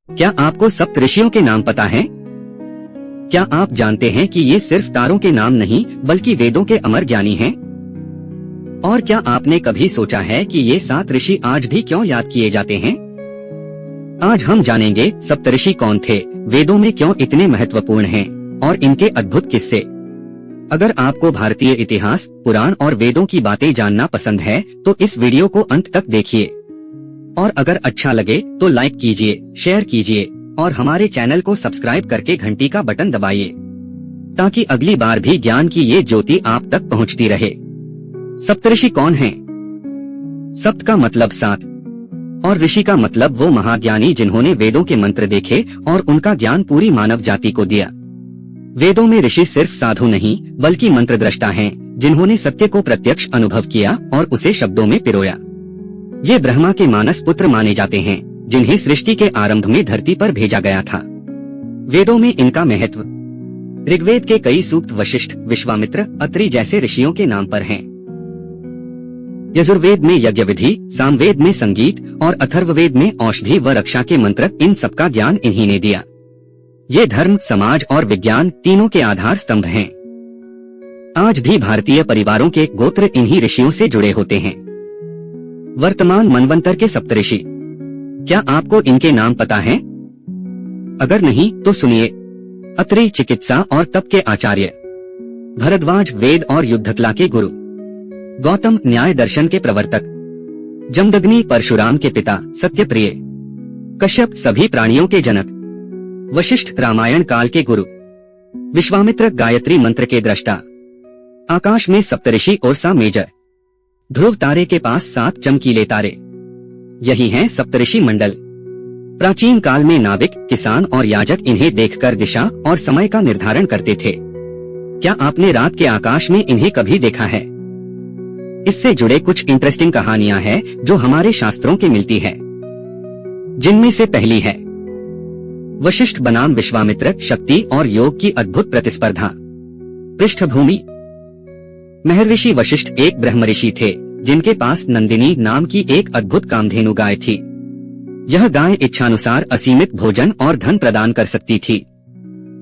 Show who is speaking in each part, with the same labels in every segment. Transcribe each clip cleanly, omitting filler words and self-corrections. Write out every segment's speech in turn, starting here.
Speaker 1: क्या आपको सप्तऋषियों के नाम पता है? क्या आप जानते हैं कि ये सिर्फ तारों के नाम नहीं बल्कि वेदों के अमर ज्ञानी हैं? और क्या आपने कभी सोचा है कि ये 7 ऋषि आज भी क्यों याद किए जाते हैं? आज हम जानेंगे सप्तऋषि कौन थे, वेदों में क्यों इतने महत्वपूर्ण हैं और इनके अद्भुत किस्से। अगर आपको भारतीय इतिहास, पुराण और वेदों की बातें जानना पसंद है तो इस वीडियो को अंत तक देखिए। और अगर अच्छा लगे तो लाइक कीजिए, शेयर कीजिए और हमारे चैनल को सब्सक्राइब करके घंटी का बटन दबाइए ताकि अगली बार भी ज्ञान की ये ज्योति आप तक पहुंचती रहे। सप्तऋषि कौन हैं? सप्त का मतलब 7 और ऋषि का मतलब वो महाज्ञानी जिन्होंने वेदों के मंत्र देखे और उनका ज्ञान पूरी मानव जाति को दिया। वेदों में ऋषि सिर्फ साधु नहीं बल्कि मंत्रद्रष्टा हैं, जिन्होंने सत्य को प्रत्यक्ष अनुभव किया और उसे शब्दों में पिरोया। ये ब्रह्मा के मानस पुत्र माने जाते हैं, जिन्हें सृष्टि के आरंभ में धरती पर भेजा गया था। वेदों में इनका महत्व ऋग्वेद के कई सूक्त वशिष्ठ, विश्वामित्र, अत्रि जैसे ऋषियों के नाम पर हैं। यजुर्वेद में यज्ञ विधि, सामवेद में संगीत और अथर्ववेद में औषधि व रक्षा के मंत्र, इन सबका ज्ञान इन्हीं ने दिया। ये धर्म, समाज और विज्ञान तीनों के आधार स्तंभ हैं। आज भी भारतीय परिवारों के गोत्र इन्हीं ऋषियों से जुड़े होते हैं। वर्तमान मनवंतर के सप्तऋषि, क्या आपको इनके नाम पता हैं? अगर नहीं तो सुनिए। अत्रि चिकित्सा और तप के आचार्य, भरद्वाज वेद और युद्धकला के गुरु, गौतम न्याय दर्शन के प्रवर्तक, जमदग्नि परशुराम के पिता, सत्यप्रिय, कश्यप सभी प्राणियों के जनक, वशिष्ठ रामायण काल के गुरु, विश्वामित्र गायत्री मंत्र के दृष्टा, आकाश में सप्तऋषि उर्सा मेजर, ध्रुव तारे के पास 7 चमकीले तारे, यही हैं सप्तऋषि मंडल। प्राचीन काल में नाविक, किसान और याजक इन्हें देखकर दिशा और समय का निर्धारण करते थे। क्या आपने रात के आकाश में इन्हें कभी देखा है? इससे जुड़े कुछ इंटरेस्टिंग कहानियां हैं जो हमारे शास्त्रों के मिलती है, जिनमें से पहली है वशिष्ठ बनाम विश्वामित्र, शक्ति और योग की अद्भुत प्रतिस्पर्धा। पृष्ठभूमि, महर्षि वशिष्ठ एक ब्रह्मऋषि थे जिनके पास नंदिनी नाम की एक अद्भुत कामधेनु गाय थी। यह गाय इच्छानुसार असीमित भोजन और धन प्रदान कर सकती थी।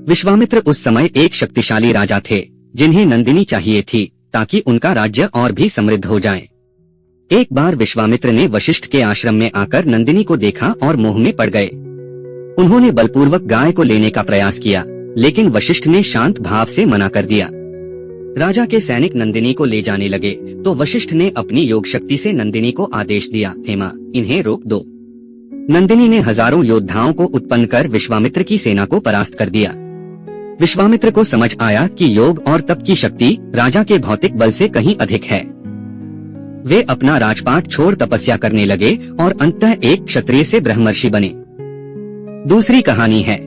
Speaker 1: विश्वामित्र उस समय एक शक्तिशाली राजा थे जिन्हें नंदिनी चाहिए थी ताकि उनका राज्य और भी समृद्ध हो जाए। एक बार विश्वामित्र ने वशिष्ठ के आश्रम में आकर नंदिनी को देखा और मोह में पड़ गए। उन्होंने बलपूर्वक गाय को लेने का प्रयास किया, लेकिन वशिष्ठ ने शांत भाव से मना कर दिया। राजा के सैनिक नंदिनी को ले जाने लगे तो वशिष्ठ ने अपनी योग शक्ति से नंदिनी को आदेश दिया, हेमा, इन्हें रोक दो। नंदिनी ने हजारों योद्धाओं को उत्पन्न कर विश्वामित्र की सेना को परास्त कर दिया। विश्वामित्र को समझ आया कि योग और तप की शक्ति राजा के भौतिक बल से कहीं अधिक है। वे अपना राजपाट छोड़ तपस्या करने लगे और अंततः एक क्षत्रिय से ब्रह्मर्षि बने। दूसरी कहानी है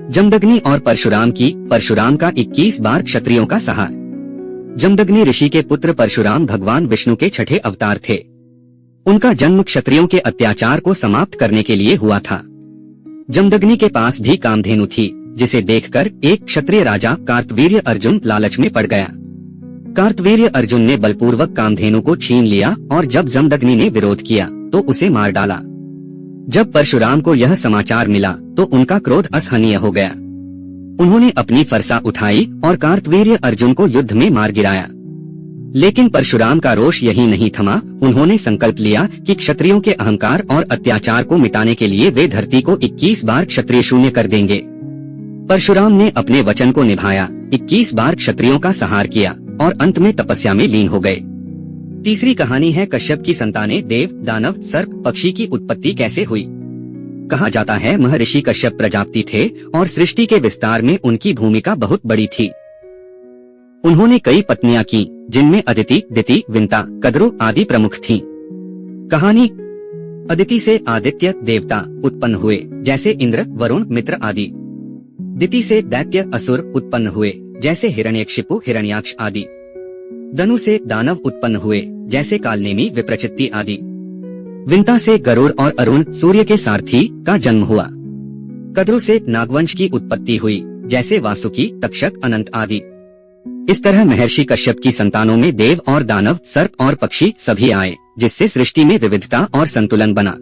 Speaker 1: जमदग्नि और परशुराम की। परशुराम का 21 बार क्षत्रियों का सहार। जमदग्नि ऋषि के पुत्र परशुराम भगवान विष्णु के 6ठे अवतार थे। उनका जन्म क्षत्रियों के अत्याचार को समाप्त करने के लिए हुआ था। जमदग्नि के पास भी कामधेनु थी, जिसे देखकर एक क्षत्रिय राजा कार्तवीर्य अर्जुन लालच में पड़ गया। कार्तवीर्य अर्जुन ने बलपूर्वक कामधेनु को छीन लिया और जब जमदग्नि ने विरोध किया तो उसे मार डाला। जब परशुराम को यह समाचार मिला तो उनका क्रोध असहनीय हो गया। उन्होंने अपनी फरसा उठाई और कार्तवीर्य अर्जुन को युद्ध में मार गिराया। लेकिन परशुराम का रोष यही नहीं थमा। उन्होंने संकल्प लिया कि क्षत्रियों के अहंकार और अत्याचार को मिटाने के लिए वे धरती को 21 बार क्षत्रिय शून्य कर देंगे। परशुराम ने अपने वचन को निभाया, 21 बार क्षत्रियों का संहार किया और अंत में तपस्या में लीन हो गए। तीसरी कहानी है कश्यप की संतानें, देव, दानव, सर्प, पक्षी की उत्पत्ति कैसे हुई। कहा जाता है महर्षि कश्यप प्रजापति थे और सृष्टि के विस्तार में उनकी भूमिका बहुत बड़ी थी। उन्होंने कई पत्नियां की, जिनमें अदिति, दिति, विंता, कद्रु आदि प्रमुख थीं। कहानी, अदिति से आदित्य देवता उत्पन्न हुए, जैसे इंद्र, वरुण, मित्र आदि। दिति से दैत्य असुर उत्पन्न हुए, जैसे हिरण्यकशिपु, हिरण्याक्ष आदि। दनु से दानव उत्पन्न हुए, जैसे कालनेमी, विप्रचित्ति आदि। विंता से गरुड़ और अरुण, सूर्य के सारथी, का जन्म हुआ। कद्रु से नागवंश की उत्पत्ति हुई, जैसे वासुकी, तक्षक, अनंत आदि। इस तरह महर्षि कश्यप की संतानों में देव और दानव, सर्प और पक्षी सभी आए, जिससे सृष्टि में विविधता और संतुलन बना।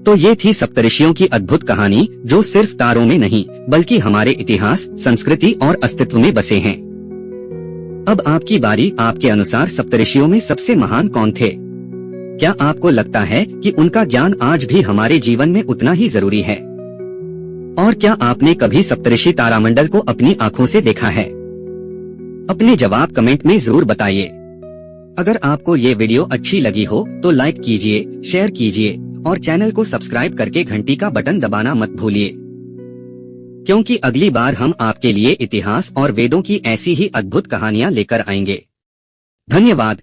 Speaker 1: तो ये थी सप्तऋषियों की अद्भुत कहानी, जो सिर्फ तारों में नहीं बल्कि हमारे इतिहास, संस्कृति और अस्तित्व में बसे हैं। अब आपकी बारी। आपके अनुसार सप्तऋषियों में सबसे महान कौन थे? क्या आपको लगता है कि उनका ज्ञान आज भी हमारे जीवन में उतना ही जरूरी है? और क्या आपने कभी सप्तऋषि तारामंडल को अपनी आंखों से देखा है? अपने जवाब कमेंट में जरूर बताइए। अगर आपको ये वीडियो अच्छी लगी हो तो लाइक कीजिए, शेयर कीजिए और चैनल को सब्सक्राइब करके घंटी का बटन दबाना मत भूलिए, क्योंकि अगली बार हम आपके लिए इतिहास और वेदों की ऐसी ही अद्भुत कहानियां लेकर आएंगे। धन्यवाद।